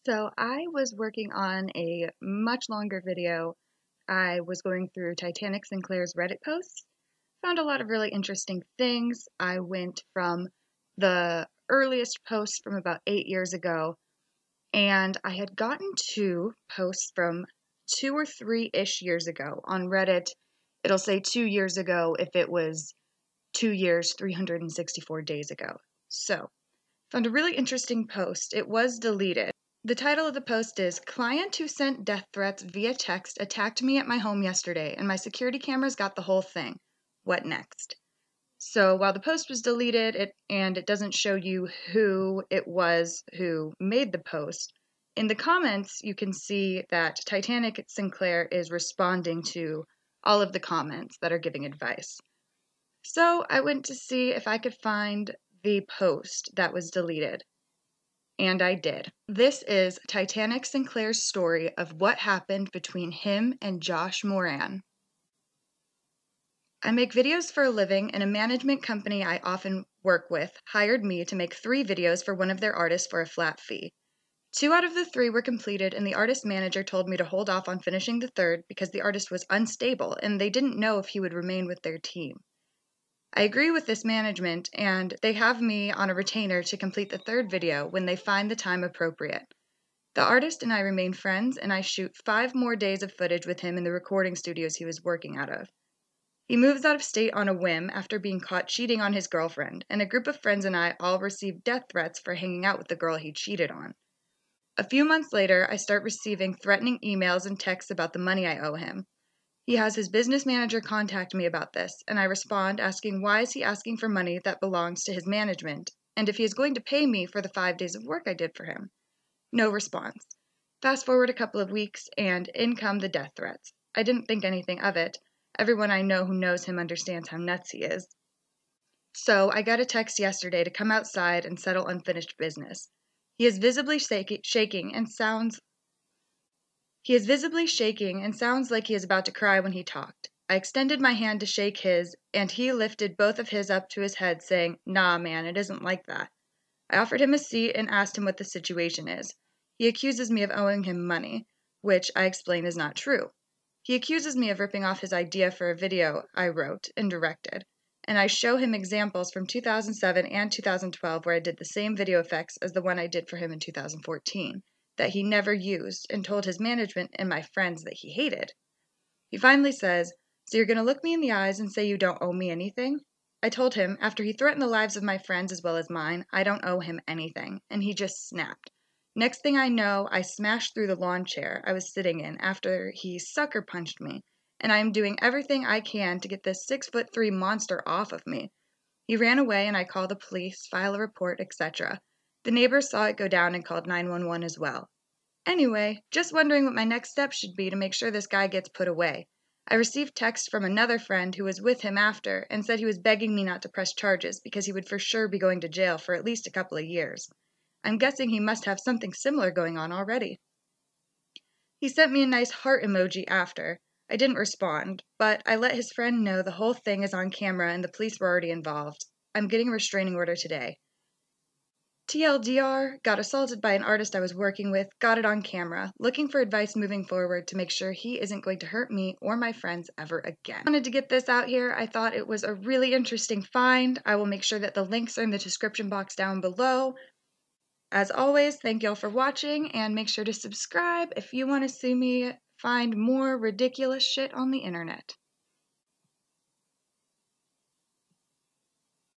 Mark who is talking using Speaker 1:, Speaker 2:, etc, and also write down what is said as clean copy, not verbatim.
Speaker 1: So I was working on a much longer video. I was going through Titanic Sinclair's Reddit posts, found a lot of really interesting things. I went from the earliest post from about 8 years ago, and I had gotten to posts from 2 or 3-ish years ago. On Reddit, it'll say 2 years ago if it was 2 years, 364 days ago. So, found a really interesting post. It was deleted. The title of the post is Client who sent death threats via text attacked me at my home yesterday, and my security cameras got the whole thing. What next? So while the post was deleted and it doesn't show you who it was who made the post, in the comments you can see that Titanic Sinclair is responding to all of the comments that are giving advice. So I went to see if I could find the post that was deleted. And I did. This is Titanic Sinclair's story of what happened between him and Josh Moran. I make videos for a living, and a management company I often work with hired me to make 3 videos for one of their artists for a flat fee. 2 out of the 3 were completed, and the artist manager told me to hold off on finishing the 3rd because the artist was unstable and they didn't know if he would remain with their team. I agree with this management, and they have me on a retainer to complete the 3rd video when they find the time appropriate. The artist and I remain friends, and I shoot 5 more days of footage with him in the recording studios he was working out of. He moves out of state on a whim after being caught cheating on his girlfriend, and a group of friends and I all received death threats for hanging out with the girl he cheated on. A few months later, I start receiving threatening emails and texts about the money I owe him. He has his business manager contact me about this, and I respond asking why is he asking for money that belongs to his management, and if he is going to pay me for the 5 days of work I did for him. No response. Fast forward a couple of weeks, and in come the death threats. I didn't think anything of it. Everyone I know who knows him understands how nuts he is. So I got a text yesterday to come outside and settle unfinished business. He is visibly shaking and sounds like he is about to cry when he talked. I extended my hand to shake his, and he lifted both of his up to his head, saying, "Nah, man, it isn't like that." I offered him a seat and asked him what the situation is. He accuses me of owing him money, which I explain is not true. He accuses me of ripping off his idea for a video I wrote and directed, and I show him examples from 2007 and 2012 where I did the same video effects as the one I did for him in 2014. That he never used, and told his management and my friends that he hated. He finally says, "So you're going to look me in the eyes and say you don't owe me anything?" I told him, after he threatened the lives of my friends as well as mine, I don't owe him anything, and he just snapped. Next thing I know, I smashed through the lawn chair I was sitting in after he sucker punched me, and I am doing everything I can to get this 6'3" monster off of me. He ran away, and I called the police, file a report, etc. The neighbors saw it go down and called 911 as well. Anyway, just wondering what my next step should be to make sure this guy gets put away. I received text from another friend who was with him after and said he was begging me not to press charges because he would for sure be going to jail for at least a couple of years. I'm guessing he must have something similar going on already. He sent me a nice heart emoji after. I didn't respond, but I let his friend know the whole thing is on camera and the police were already involved. I'm getting a restraining order today. TLDR, got assaulted by an artist I was working with, got it on camera, looking for advice moving forward to make sure he isn't going to hurt me or my friends ever again. I wanted to get this out here. I thought it was a really interesting find. I will make sure that the links are in the description box down below. As always, thank y'all for watching, and make sure to subscribe if you want to see me find more ridiculous shit on the internet.